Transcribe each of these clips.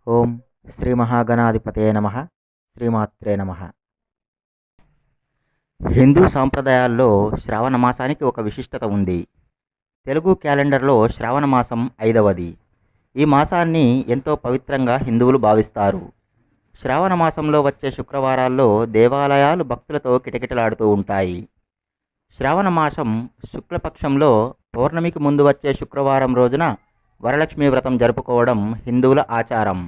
ఓం శ్రీ మహాగణాధిపతయే నమః. శ్రీమాత్రే నమః. హిందూ సాంప్రదాయాల్లో శ్రావణ మాసానికి ఒక విశిష్టత ఉంది. తెలుగు క్యాలెండర్లో శ్రావణ మాసం 5వది. ఈ మాసాన్ని ఎంతో పవిత్రంగా హిందువులు భావిస్తారు. శ్రావణ మాసంలో వచ్చే శుక్రవారాల్లో దేవాలయాలు భక్తులతో కిటకిటలాడుతూ ఉంటాయి. శ్రావణ మాసం శుక్లపక్షంలో పౌర్ణమికి ముందు వచ్చే శుక్రవారం రోజున వరలక్ష్మీ వ్రతం జరుపుకోవడం హిందువుల ఆచారం.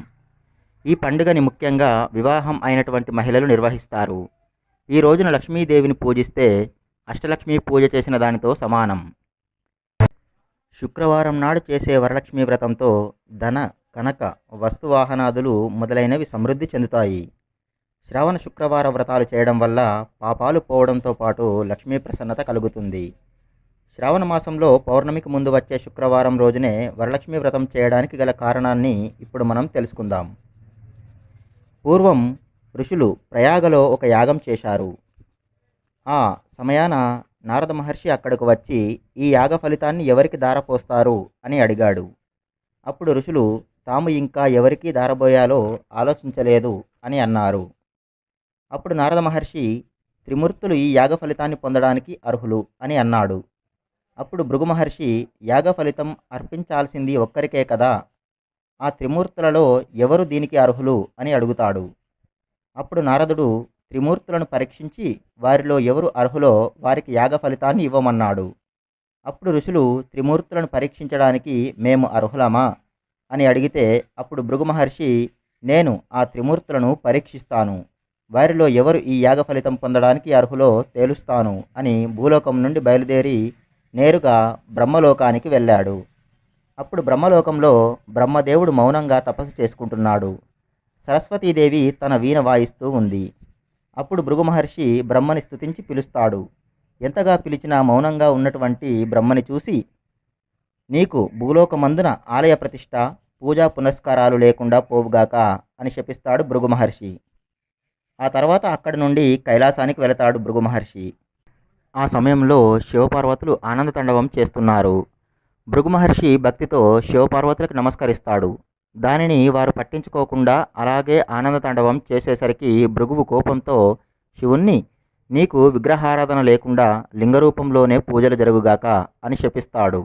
ఈ పండుగని ముఖ్యంగా వివాహం అయినటువంటి మహిళలు నిర్వహిస్తారు. ఈ రోజున లక్ష్మీదేవిని పూజిస్తే అష్టలక్ష్మి పూజ చేసిన దానితో సమానం. శుక్రవారం నాడు చేసే వరలక్ష్మీ వ్రతంతో ధన, కనక, వస్తువాహనాదులు మొదలైనవి సమృద్ధి చెందుతాయి. శ్రావణ శుక్రవార వ్రతాలు చేయడం వల్ల పాపాలు పోవడంతో పాటు లక్ష్మీ ప్రసన్నత కలుగుతుంది. శ్రావణ మాసంలో పౌర్ణమికి ముందు వచ్చే శుక్రవారం రోజునే వరలక్ష్మీ వ్రతం చేయడానికి గల కారణాన్ని ఇప్పుడు మనం తెలుసుకుందాం. పూర్వం ఋషులు ప్రయాగలో ఒక యాగం చేశారు. ఆ సమయాన నారద మహర్షి అక్కడకు వచ్చి ఈ యాగ ఫలితాన్ని ఎవరికి దారపోస్తారు అని అడిగాడు. అప్పుడు ఋషులు తాము ఇంకా ఎవరికి దారబోయాలో ఆలోచించలేదు అని అన్నారు. అప్పుడు నారద మహర్షి త్రిమూర్తులు ఈ యాగ ఫలితాన్ని పొందడానికి అర్హులు అని అన్నాడు. అప్పుడు భృగు మహర్షి యాగ ఫలితం అర్పించాల్సింది ఒక్కరికే కదా, ఆ త్రిమూర్తులలో ఎవరు దీనికి అర్హులు అని అడుగుతాడు. అప్పుడు నారదుడు త్రిమూర్తులను పరీక్షించి వారిలో ఎవరు అర్హులో వారికి యాగ ఫలితాన్ని ఇవ్వమన్నాడు. అప్పుడు ఋషులు త్రిమూర్తులను పరీక్షించడానికి మేము అర్హులమా అని అడిగితే అప్పుడు భృగు మహర్షి నేను ఆ త్రిమూర్తులను పరీక్షిస్తాను, వారిలో ఎవరు ఈ యాగ ఫలితం పొందడానికి అర్హులో తేలుస్తాను అని భూలోకం నుండి బయలుదేరి నేరుగా బ్రహ్మలోకానికి వెళ్ళాడు. అప్పుడు బ్రహ్మలోకంలో బ్రహ్మదేవుడు మౌనంగా తపస్సు చేసుకుంటున్నాడు. సరస్వతీదేవి తన వీణ వాయిస్తూ ఉంది. అప్పుడు భృగు మహర్షి బ్రహ్మని స్తుతించి పిలుస్తాడు. ఎంతగా పిలిచినా మౌనంగా ఉన్నటువంటి బ్రహ్మని చూసి నీకు భూలోకమందున ఆలయ ప్రతిష్ట, పూజా పునస్కారాలు లేకుండా పోవుగాక అని శపిస్తాడు భృగు మహర్షి. ఆ తర్వాత అక్కడి నుండి కైలాసానికి వెళతాడు భృగు మహర్షి. ఆ సమయంలో శివపార్వతులు ఆనందతాండవం చేస్తున్నారు. భృగు మహర్షి భక్తితో శివపార్వతులకు నమస్కరిస్తాడు. దానిని వారు పట్టించుకోకుండా అలాగే ఆనందతాండవం చేసేసరికి భృగువు కోపంతో శివుణ్ణి నీకు విగ్రహారాధన లేకుండా లింగరూపంలోనే పూజలు జరుగుగాక అని శపిస్తాడు.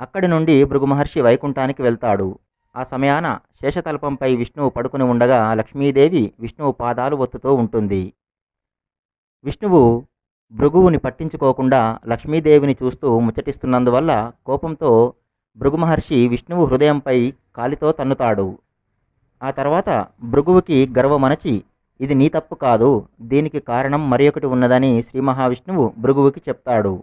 అక్కడి నుండి భృగు మహర్షి వైకుంఠానికి వెళ్తాడు. ఆ సమయాన శేషతల్పంపై విష్ణువు పడుకుని ఉండగా లక్ష్మీదేవి విష్ణువు పాదాలు ఒత్తుతూ ఉంటుంది. విష్ణువు భృగువుని పట్టించుకోకుండా లక్ష్మీదేవిని చూస్తూ ముచ్చటిస్తున్నందువల్ల కోపంతో భృగు మహర్షి విష్ణువు హృదయంపై కాలితో తన్నుతాడు. ఆ తర్వాత భృగువుకి గర్వమనచి ఇది నీ తప్పు కాదు, దీనికి కారణం మరి ఒకటి ఉన్నదని శ్రీ మహావిష్ణువు భృగువుకి చెప్తాడు.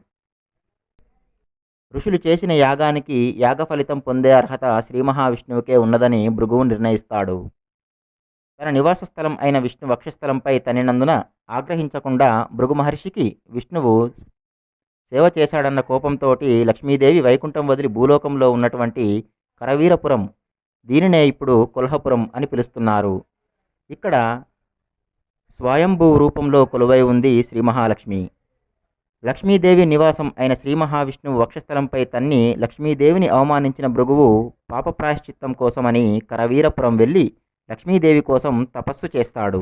ఋషులు చేసిన యాగానికి యాగ ఫలితం పొందే అర్హత శ్రీ మహావిష్ణువుకే ఉన్నదని భృగువు నిర్ణయిస్తాడు. తన నివాస స్థలం అయిన విష్ణు వక్షస్థలంపై తన్నినందున ఆగ్రహించకుండా భృగు మహర్షికి విష్ణువు సేవ చేశాడన్న కోపంతోటి లక్ష్మీదేవి వైకుంఠం వదిలి భూలోకంలో ఉన్నటువంటి కరవీరపురం, దీనినే ఇప్పుడు కొల్హాపురం అని పిలుస్తున్నారు. ఇక్కడ స్వయంభూ రూపంలో కొలువై ఉంది శ్రీ మహాలక్ష్మి. లక్ష్మీదేవి నివాసం అయిన శ్రీ మహావిష్ణువు వక్షస్థలంపై తన్ని లక్ష్మీదేవిని అవమానించిన భృగువు పాప ప్రాయశ్చిత్తం కోసమని కరవీరపురం వెళ్ళి లక్ష్మీదేవి కోసం తపస్సు చేస్తాడు.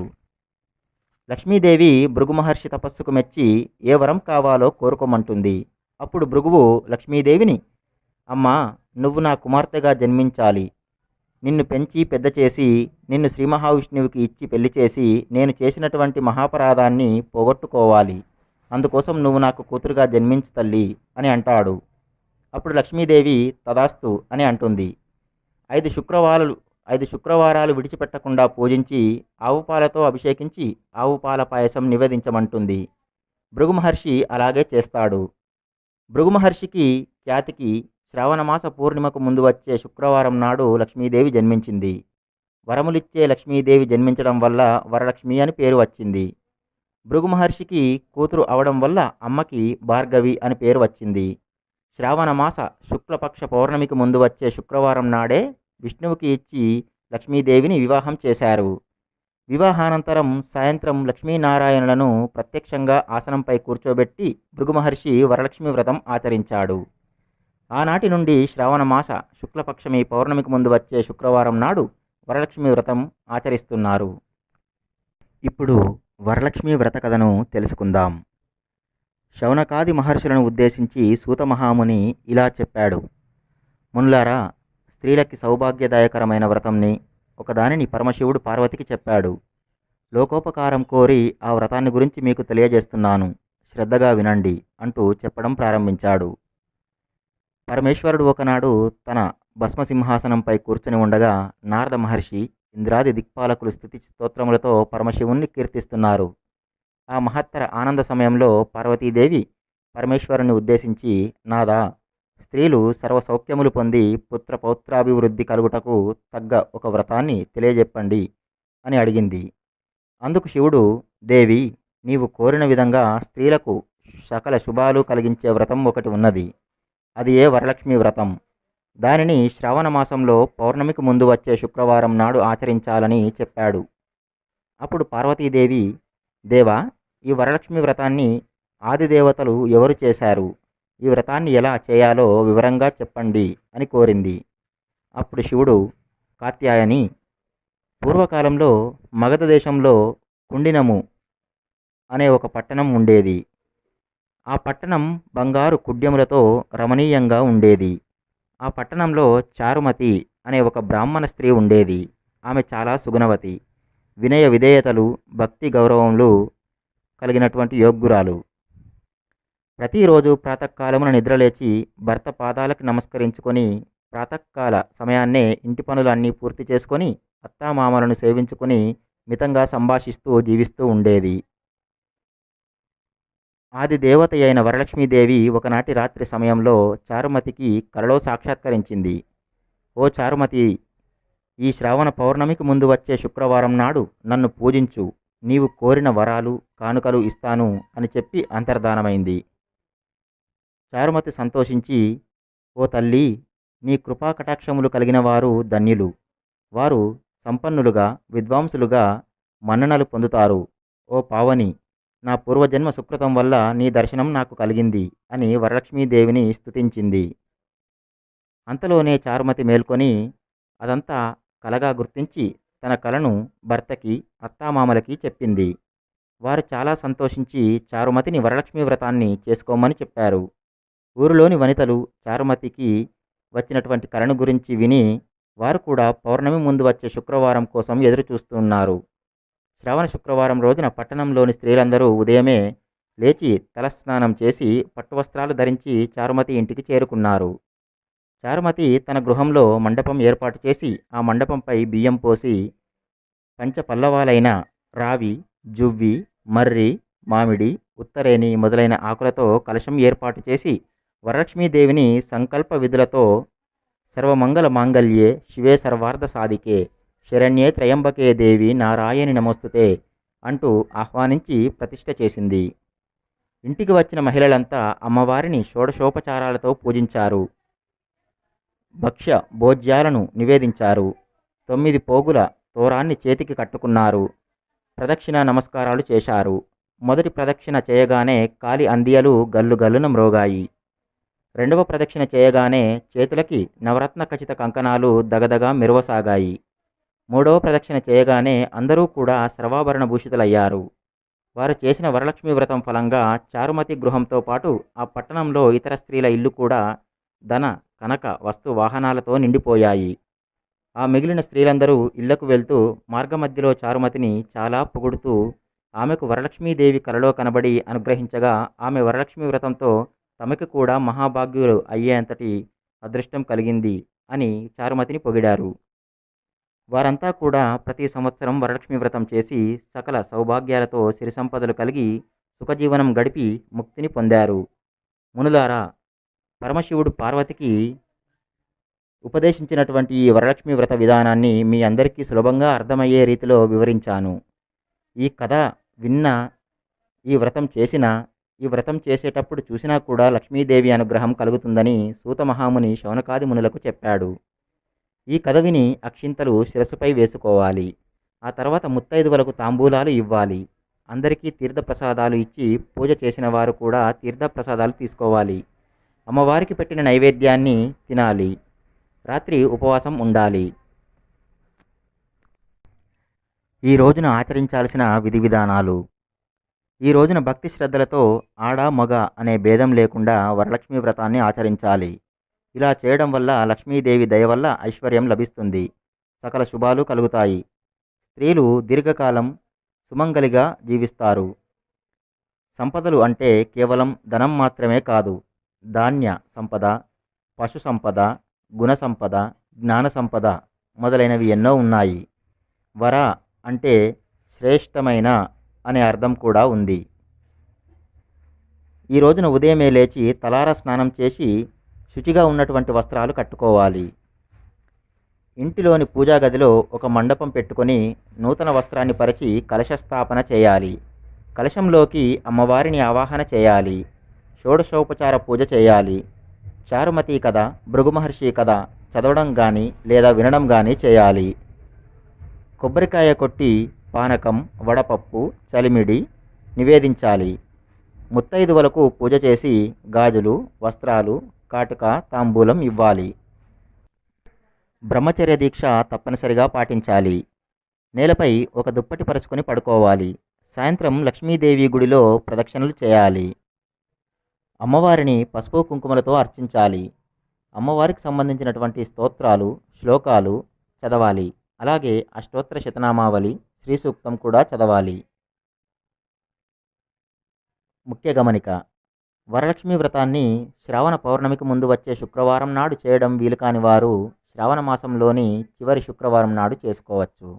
లక్ష్మీదేవి భృగు మహర్షి తపస్సుకు మెచ్చి ఏ వరం కావాలో కోరుకోమంటుంది. అప్పుడు భృగువు లక్ష్మీదేవిని అమ్మా, నువ్వు నా కుమార్తెగా జన్మించాలి, నిన్ను పెంచి పెద్ద చేసి నిన్ను శ్రీ మహావిష్ణువుకి ఇచ్చి పెళ్లి చేసి నేను చేసినటువంటి మహాపరాధాన్ని పోగొట్టుకోవాలి, అందుకోసం నువ్వు నాకు కూతురుగా జన్మించు తల్లి అని అంటాడు. అప్పుడు లక్ష్మీదేవి తదాస్తు అని అంటుంది. 5 శుక్రవారాలు విడిచిపెట్టకుండా పూజించి ఆవు పాలతో అభిషేకించి ఆవు పాల పాయసం నివేదించమంటుంది. భృగు మహర్షి అలాగే చేస్తాడు. భృగు మహర్షికి ఖ్యాతికి శ్రావణమాస పూర్ణిమకు ముందు వచ్చే శుక్రవారం నాడు లక్ష్మీదేవి జన్మించింది. వరములిచ్చే లక్ష్మీదేవి జన్మించడం వల్ల వరలక్ష్మి అని పేరు వచ్చింది. భృగు మహర్షికి కూతురు అవడం వల్ల అమ్మకి భార్గవి అని పేరు వచ్చింది. శ్రావణమాస శుక్లపక్ష పౌర్ణమికి ముందు వచ్చే శుక్రవారం నాడే విష్ణువుకి ఇచ్చి లక్ష్మీదేవిని వివాహం చేశారు. వివాహానంతరం సాయంత్రం లక్ష్మీనారాయణులను ప్రత్యక్షంగా ఆసనంపై కూర్చోబెట్టి భృగు మహర్షి వరలక్ష్మి వ్రతం ఆచరించాడు. ఆనాటి నుండి శ్రావణ మాస శుక్లపక్షమి పౌర్ణమికి ముందు వచ్చే శుక్రవారం నాడు వరలక్ష్మి వ్రతం ఆచరిస్తున్నారు. ఇప్పుడు వరలక్ష్మి వ్రత కథను తెలుసుకుందాం. శౌనకాది మహర్షులను ఉద్దేశించి సూత మహాముని ఇలా చెప్పాడు. మునులారా, స్త్రీలకి సౌభాగ్యదాయకరమైన వ్రతంని ఒకదానిని పరమశివుడు పార్వతికి చెప్పాడు. లోకోపకారం కోరి ఆ వ్రతాన్ని గురించి మీకు తెలియజేస్తున్నాను, శ్రద్ధగా వినండి అంటూ చెప్పడం ప్రారంభించాడు. పరమేశ్వరుడు ఒకనాడు తన భస్మసింహాసనంపై కూర్చుని ఉండగా నారద మహర్షి, ఇంద్రాది దిక్పాలకులు స్తుతి స్తోత్రములతో పరమశివుణ్ణి కీర్తిస్తున్నారు. ఆ మహత్తర ఆనంద సమయంలో పార్వతీదేవి పరమేశ్వరుని ఉద్దేశించి, నాదా, స్త్రీలు సర్వసౌఖ్యములు పొంది పుత్ర పౌత్రాభివృద్ధి కలుగుటకు తగ్గ ఒక వ్రతాన్ని తెలియజెప్పండి అని అడిగింది. అందుకు శివుడు, దేవి, నీవు కోరిన విధంగా స్త్రీలకు సకల శుభాలు కలిగించే వ్రతం ఒకటి ఉన్నది. అది ఏ వరలక్ష్మి వ్రతం. దానిని శ్రావణ మాసంలో పౌర్ణమికి ముందు వచ్చే శుక్రవారం నాడు ఆచరించాలని చెప్పాడు. అప్పుడు పార్వతీదేవి, దేవా, ఈ వరలక్ష్మి వ్రతాన్ని ఆదిదేవతలు ఎవరు చేశారు? ఈ వ్రతాన్ని ఎలా చేయాలో వివరంగా చెప్పండి అని కోరింది. అప్పుడు శివుడు, కాత్యాయని, పూర్వకాలంలో మగధ దేశంలో కుండినము అనే ఒక పట్టణం ఉండేది. ఆ పట్టణం బంగారు కుడ్యములతో రమణీయంగా ఉండేది. ఆ పట్టణంలో చారుమతి అనే ఒక బ్రాహ్మణ స్త్రీ ఉండేది. ఆమె చాలా సుగుణవతి, వినయ విధేయతలు, భక్తి గౌరవములు కలిగినటువంటి యోగ్యురాలు. ప్రతిరోజు ప్రాతకాలమున నిద్రలేచి భర్త పాదాలకు నమస్కరించుకొని ప్రాతకాల సమయాన్నే ఇంటి పనులన్నీ పూర్తి చేసుకొని అత్తామామలను సేవించుకొని మితంగా సంభాషిస్తూ జీవిస్తూ ఉండేది. ఆది దేవత అయిన వరలక్ష్మీదేవి ఒకనాటి రాత్రి సమయంలో చారుమతికి కలలో సాక్షాత్కరించింది. ఓ చారుమతి, ఈ శ్రావణ పౌర్ణమికి ముందు వచ్చే శుక్రవారం నాడు నన్ను పూజించు, నీవు కోరిన వరాలు కానుకలు ఇస్తాను అని చెప్పి అంతర్ధానమైంది. చారుమతి సంతోషించి, ఓ తల్లి, నీ కృపా కటాక్షములు కలిగిన వారు ధన్యులు. వారు సంపన్నులుగా విద్వాంసులుగా మన్ననలు పొందుతారు. ఓ పావని, నా పూర్వజన్మ సుకృతం వల్ల నీ దర్శనం నాకు కలిగింది అని వరలక్ష్మీదేవిని స్తుతించింది. అంతలోనే చారుమతి మేల్కొని అదంతా కలగా గుర్తించి తన కలను భర్తకి అత్తామామలకి చెప్పింది. వారు చాలా సంతోషించి చారుమతిని వరలక్ష్మి వ్రతాన్ని చేసుకోమని చెప్పారు. ఊరిలోని వనితలు చారుమతికి వచ్చినటువంటి కలను గురించి విని వారు కూడా పౌర్ణమి ముందు వచ్చే శుక్రవారం కోసం ఎదురు చూస్తున్నారు. శ్రావణ శుక్రవారం రోజున పట్టణంలోని స్త్రీలందరూ ఉదయమే లేచి తలస్నానం చేసి పట్టువస్త్రాలు ధరించి చారుమతి ఇంటికి చేరుకున్నారు. చారుమతి తన గృహంలో మండపం ఏర్పాటు చేసి ఆ మండపంపై బియ్యం పోసి పంచపల్లవాలైన రావి, జువ్వి, మర్రి, మామిడి, ఉత్తరేణి మొదలైన ఆకులతో కలశం ఏర్పాటు చేసి వరలక్ష్మీదేవిని సంకల్ప విధులతో సర్వమంగళ మాంగళ్యే శివే సర్వార్థ సాధికే శరణ్యే త్రయంబకే దేవి నారాయణి నమోస్తుతే అంటూ ఆహ్వానించి ప్రతిష్ఠ చేసింది. ఇంటికి వచ్చిన మహిళలంతా అమ్మవారిని షోడశోపచారాలతో పూజించారు. భక్ష్య భోజ్యాలను నివేదించారు. 9 పోగుల తోరాన్ని చేతికి కట్టుకున్నారు. ప్రదక్షిణ నమస్కారాలు చేశారు. మొదటి ప్రదక్షిణ చేయగానే కాలి అందియలు గల్లు గల్లున మ్రోగాయి. రెండవ ప్రదక్షిణ చేయగానే చేతులకి నవరత్న ఖచిత కంకణాలు దగదగా మెరువసాగాయి. మూడవ ప్రదక్షిణ చేయగానే అందరూ కూడా సర్వాభరణ భూషితులయ్యారు. వారు చేసిన వరలక్ష్మి వ్రతం ఫలంగా చారుమతి గృహంతో పాటు ఆ పట్టణంలో ఇతర స్త్రీల ఇల్లు కూడా ధన కనక వస్తు వాహనాలతో నిండిపోయాయి. ఆ మిగిలిన స్త్రీలందరూ ఇళ్లకు వెళ్తూ మార్గమధ్యలో చారుమతిని చాలా పొగుడుతూ ఆమెకు వరలక్ష్మీదేవి కలలో కనబడి అనుగ్రహించగా ఆమె వరలక్ష్మి వ్రతంతో తమకి కూడా మహాభాగ్యులు అయ్యేంతటి అదృష్టం కలిగింది అని చారుమతిని పొగిడారు. వారంతా కూడా ప్రతి సంవత్సరం వరలక్ష్మి వ్రతం చేసి సకల సౌభాగ్యాలతో సిరి సంపదలు కలిగి సుఖజీవనం గడిపి ముక్తిని పొందారు. మునులారా, పరమశివుడు పార్వతికి ఉపదేశించినటువంటి ఈ వరలక్ష్మి వ్రత విధానాన్ని మీ అందరికీ సులభంగా అర్థమయ్యే రీతిలో వివరించాను. ఈ కథ విన్నా, ఈ వ్రతం చేసేటప్పుడు చూసినా కూడా లక్ష్మీదేవి అనుగ్రహం కలుగుతుందని సూత మహాముని శౌనకాది మునులకు చెప్పాడు. ఈ కథ విని అక్షింతలు శిరస్సుపై వేసుకోవాలి. ఆ తర్వాత ముత్తైదువులకు తాంబూలాలు ఇవ్వాలి. అందరికీ తీర్థప్రసాదాలు ఇచ్చి పూజ చేసిన వారు కూడా తీర్థప్రసాదాలు తీసుకోవాలి. అమ్మవారికి పెట్టిన నైవేద్యాన్ని తినాలి. రాత్రి ఉపవాసం ఉండాలి. ఈ రోజున ఆచరించాల్సిన విధి విధానాలు. ఈ రోజున భక్తి శ్రద్ధలతో ఆడ మగ అనే భేదం లేకుండా వరలక్ష్మి వ్రతాన్ని ఆచరించాలి. ఇలా చేయడం వల్ల లక్ష్మీదేవి దయ వల్ల ఐశ్వర్యం లభిస్తుంది. సకల శుభాలు కలుగుతాయి. స్త్రీలు దీర్ఘకాలం సుమంగలిగా జీవిస్తారు. సంపదలు అంటే కేవలం ధనం మాత్రమే కాదు. ధాన్య సంపద, పశు సంపద, గుణ సంపద, జ్ఞాన సంపద మొదలైనవి ఎన్నో ఉన్నాయి. వర అంటే శ్రేష్టమైన అనే అర్థం కూడా ఉంది. ఈ రోజున ఉదయమే లేచి తలారా స్నానం చేసి శుచిగా ఉన్నటువంటి వస్త్రాలు కట్టుకోవాలి. ఇంటిలోని పూజా గదిలో ఒక మండపం పెట్టుకొని నూతన వస్త్రాన్ని పరిచి కలశస్థాపన చేయాలి. కలశంలోకి అమ్మవారిని ఆవాహన చేయాలి. షోడశోపచార పూజ చేయాలి. చారుమతి కథ, భృగు మహర్షి కథ చదవడం కానీ లేదా వినడం కానీ చేయాలి. కొబ్బరికాయ కొట్టి పానకం, వడపప్పు, చలిమిడి నివేదించాలి. ముత్తైదువలకు పూజ చేసి గాజులు, వస్త్రాలు, కాటుక, తాంబూలం ఇవ్వాలి. బ్రహ్మచర్య దీక్ష తప్పనిసరిగా పాటించాలి. నేలపై ఒక దుప్పటి పరుచుకొని పడుకోవాలి. సాయంత్రం లక్ష్మీదేవి గుడిలో ప్రదక్షిణలు చేయాలి. అమ్మవారిని పసుపు కుంకుమలతో అర్చించాలి. అమ్మవారికి సంబంధించినటువంటి స్తోత్రాలు, శ్లోకాలు చదవాలి. అలాగే అష్టోత్తర శతనామావళి, శ్రీ సూక్తం కూడా చదవాలి. ముఖ్య గమనిక: వరలక్ష్మి వ్రతాన్ని శ్రావణ పౌర్ణమికి ముందు వచ్చే శుక్రవారం నాడు చేయడం వీలు కాని వారు శ్రావణ మాసంలోని చివరి శుక్రవారం నాడు చేసుకోవచ్చు.